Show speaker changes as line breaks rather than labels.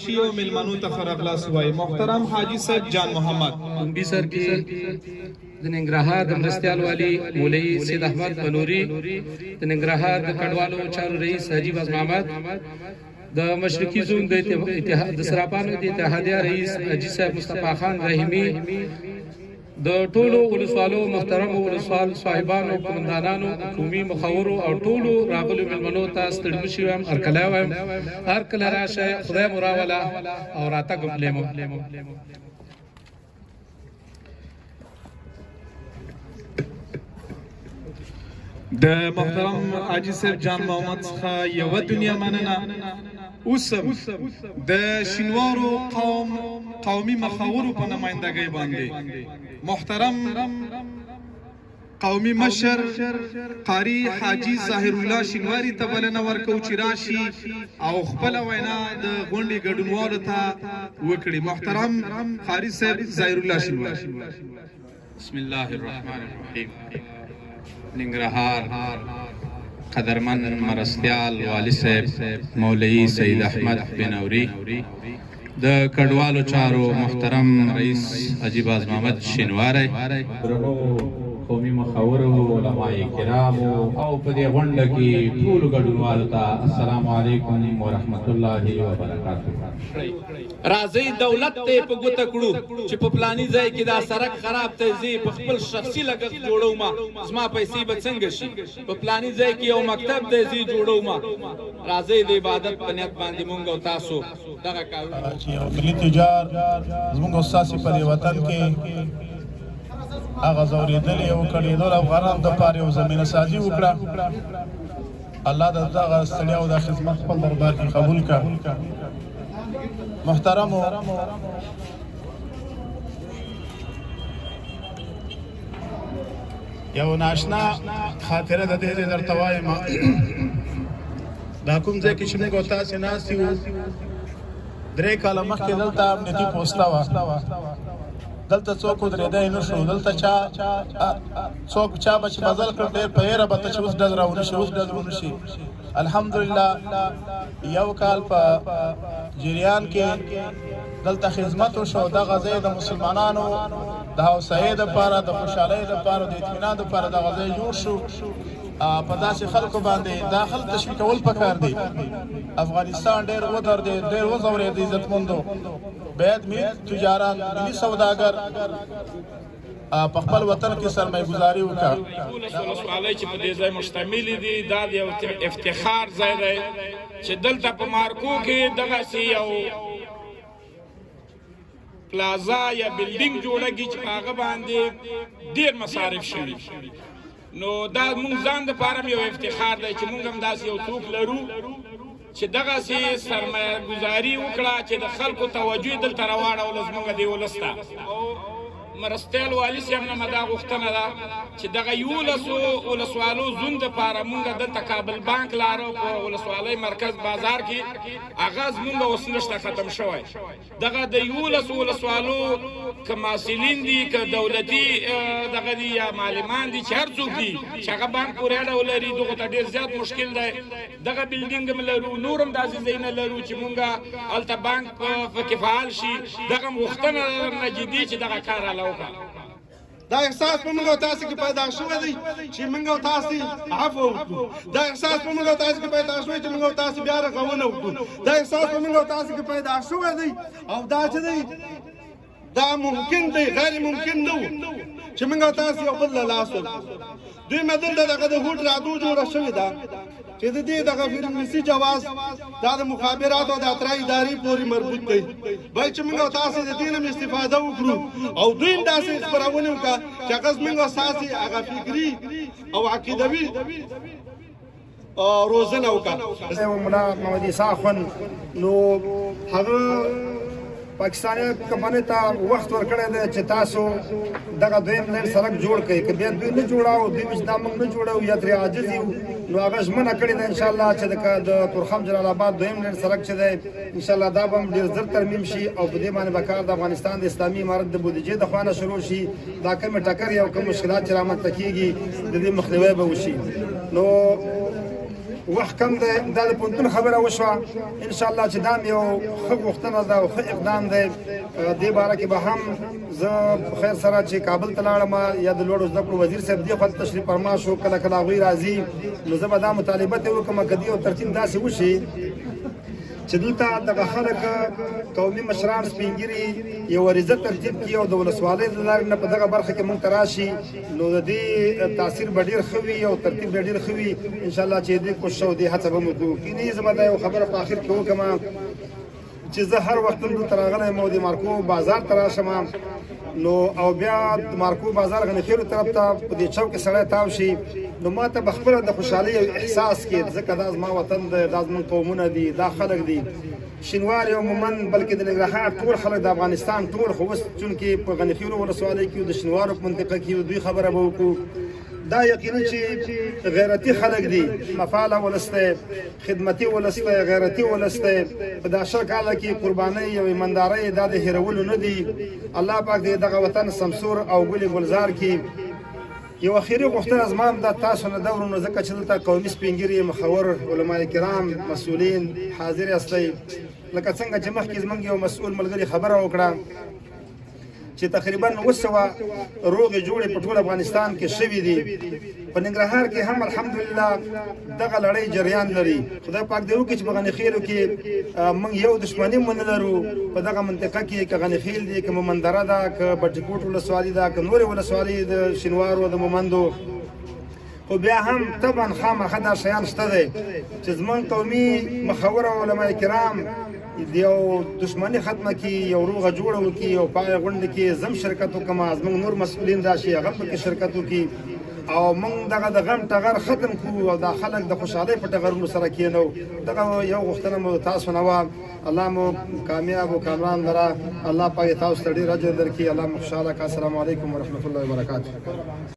راشي او ملمنو ته خراغلاس وای. محترم حاجی صاحب جان محمد
بی سر کې د ننګرهار د مرستیال والی مولوي سید احمد بنوري، د ننګرهار د کډوالو چارو رئیس حاجی باز محمد، د مشرقي زون د اتحاد د سراپانو د اتحادیه رئیس حاجی صاحب مصطفی خان رحیمی، د ټولو ولسوالو محترمو ولسوال صاحبانو، قومندانانو، قومي مخورو او ټولو راغلو مېلمنو ته ستړي مه شئ وایم، هرکلی وایم، هر کله راشئ، خدای مو راوله او راتګ لیمو.
د محترم حاجی صاحب جان محمد څخه یوه دنیا مننه. اوسم د شینوارو قومي مخاورو په نمایندګۍ باندې محترم قومي مشر قاری حاجی ظاهر الله شینواری ته بلنه ورکو چې راشي او خپله وینا د غونډې ګډونوالو ته وکړي. محترم قاری صاحب ظاهر الله شینواری.
بسم الله الرحمن الرحیم. ننګرهار قدرمن مرستیال والی صاحب مولوی سید احمد بنوري، د کډوالو چارو محترم رئیس حاجی باز محمد شینواری، قومي مخورو، علماء کرامو او په دې غونډه کې ټولو ګډونوالو ته السلام علیکم ورحمت الله وبرکاته.
راځئ دولت ته په ګوته کړو چې په پلاني ځای کې دا سړک خراب دی، زه په خپل شخصي لګښت جوړوم، زما پیسې به څنګه شي؟ په پلاني ځای کې یو مکتب دی، زه جوړوم. راځئ د عبادت په نیت باندې مونږ او تاسو دغه کارونه
چې یو ملي تجار زموږ استاسې په دې وطن کې هغه ځورېدلې او کړېدل افغانانو دپاره یو زمینه سازي وکړه. الله د دغه ستړیا او د خدمت خپل دربار کې قبول کړه. محترمو یو ناشنا خاطره د دې درته وایم. دا کوم ځای کې چې موږ او تاسې ناست یو 3 کاله مخکې دلته امنیتي پوسته وه، دلته څوک ودرېدی نه شو، دلته څوک چا به چې بدل کړ ډېر په ویره به ته چې اوس ډز راونه شي، اوس ډز ونه شي. الحمدلله یو کال په جریان کې دلته خدمت وشو. دغه ځای د مسلمانانو د حوصلې دپاره، د خوشحالۍ دپاره، د اطمینان دپاره دغه ځای جوړ شو. په داسې خلکو باندې دا خلک تشویقول پکار دی. افغانستان ډېر ودرېد، ډېر وځورېد عزتمندو. باید ملي تجاران، ملي سوداګر په خپل وطن کې سرمایه ګزاري وکړه.
ولسوالۍ چې په دې ځای مشتمل دي، دا د یو افتخار ځای دی چې دلته په مارکو کې دغسې یو پلازا یا بلډینګ جوړېږي چې په هغه باندې ډېر مصارف شوي. نو دا موږ ځان دپاره یو افتخار دی چې موږ هم داسې یو څوک لرو چې دغسې سرمایه ګزاري وکړه چې د خلکو توجه یې دلته راواړوله زموږ دې ولس ته. مرستیال والي صاحب نه مې دا غوښتنه ده چې دغه 11 ولسوالو زون دپاره مونږ دلته کابل بانک لاره په ولسوالۍ مرکز بازار کې هغه زمونږ اوس نشته، ختم شوی. دغه د 11 ولسوالو که محصلین دي، که دولتي دغه دي یا معلمان دي، چې هر څوک دي چې هغه بانک پورې اړه ولري، دغو ته ډېر زیات مشکل دی. دغه بلډینګ هم لرو، نور هم داسې ځایونه لرو چې مونږ هلته بانک پکې فعال شي. دغه غوښتنه درنه جدي چې دغه کار
دا احساس په موږ او تاسو کې پیدا شوی دی چې موږ او تاسو عفو وکړو. دا احساس په موږ او تاسو کې پیدا شوی چې موږ او تاسو بیا رغونه وکړو. دا احساس په موږ او تاسو کې پیدا شوی دی او دا چې دی دا ممکن دی، غیر ممکن نه و چې موږ او تاسو یو بل له لاس ورکړو. دوی دلته دغه د هوټ رادو جوړه شوې ده چې د دې دغه فرانسې جواز دا د مخابراتو او د اترا ادارې پورې مربوط دی. باید چې موږ او تاسو د دې نه استفاده وکړو او دوی هم داسې خپرونه وکړه چې هغه موږ او تاسو هغه فکري او عقیدوي روزنه وکړه.
ملا محمد عیسی خان نو هغه پاکستاني کمپنۍ ته وخت ورکړی دی چې تاسو دغه دویم لین سړک جوړ کړئ. که بیا دوی نه جوړاو، دوی چې دا موږ نه جوړوو یا ترې عاجز یو، نو هغه ژمنه کړې ده انشاءالله چې د تورخم جلال آباد دویم لین سړک چې دی انشاءالله دا به هم ډېر زر ترمیم شي او په دې باندې به کار د افغانستان د اسلامي امارت د بودیجې د خوا نه شروع شي. دا کومې ټکر یا کوم مشکلات چې رامنځته کېږي د دې مخنیوی به وشي. نو وخت کم دی دا د پوهنتون خبره وشوه انشاءالله چې دا م یو ښه غوښتنه ده او ښه اقدام دی دې باره کې به هم زه په خیر سره چې کابل ته لاړم یا د لوړو زده کړو وزیر صاحب دې خوا ته تشریف فرما شو کله کله هغوی راځي نو زه به دا مطالبه ترې وکړم که دې یو ترتیب داسې وشي چې دلته دغه خلک قومي مشران سپین ږیري یو عریضه ترتیب کړي او د ولسوالۍ له لارې نه په دغه برخه کې موږ ته راشي نو د دې تاثیر به ډېر ښه وي او ترتیب به ډېر ښه وي انشاءالله چې دې کوشش او دې هڅه به مو وکړو کینې زه به دا یو خبره په آخر کې وکړم چې زه هر وخت دلته راغلی یم او د مارکو بازار ته راشم نو او بیا د مارکو بازار غنیخیلو طرف ته په دې چوک کې سړی تاو شي نو ما ته به خپله د خوشحالۍ او احساس کې ځکه دا زما وطن دی دا زموږ قومونه دي دا خلک دي شینواري او مومند بلکې د ننګرهار ټول خلک د افغانستان ټول خو اوس چونکې په غنیخیلو ولسوالۍ کې د شینوارو په منطقه کې دوی خبره به وکړو دا یقیني چې غیرتي خلک دي مفعاله ولس دی خدمتي ولس دی غیرتي ولس دی په دا 100 کاله کې قربانۍ او ایماندارۍ دا د هېرولو نه دي الله پاک دې دغه وطن سمسور او ګلې ګلزار کې یو اخیری غوښتنه زما هم دا تاسو نه ده ورونو ځکه چې دلته قومي سپین ږیري مخور علما کرام مسؤلین حاضر یاستئ لکه څنګه چې مخکې زموږ یو مسؤل ملګري خبره وکړه چې تقریبا 900 روغې جوړې په ټول افغانستان کې شوي دي په ننګرهار کې هم الحمدلله دغه لړۍ جریان لري خدای پاک دې وکړي چې په غنیخیلو کې موږ یو دښمني ونه لرو په دغه منطقه کې که غنیخیل دی که مومندره ده که بټي کوټ ولسوالي ده که نورې ولسوالۍ د شینوارو د مومندو خو بیا هم طبعا خامخا دا شیان شته دی چې زموږ قومي مخور او علما کرام یو دښمني ختمه کړي یو روغه جوړه وکړي او په هغې غونډه کې زم شرکت وکړم زموږ نور مسؤلین راشي هغه پکې شرکت وکړي او موږ دغه د غم ټغر ختم کړو او دا خلک د خوشحالۍ په ټغرونو سره کېنو دغه یو غوښتنه مو تاسو نه وه الله مو کامیاب او کامران لره الله پاک تاسو ته ډېر اجر درکړي الله مو خوشحاله کړه السلام علیکم ورحمة الله وبرکاته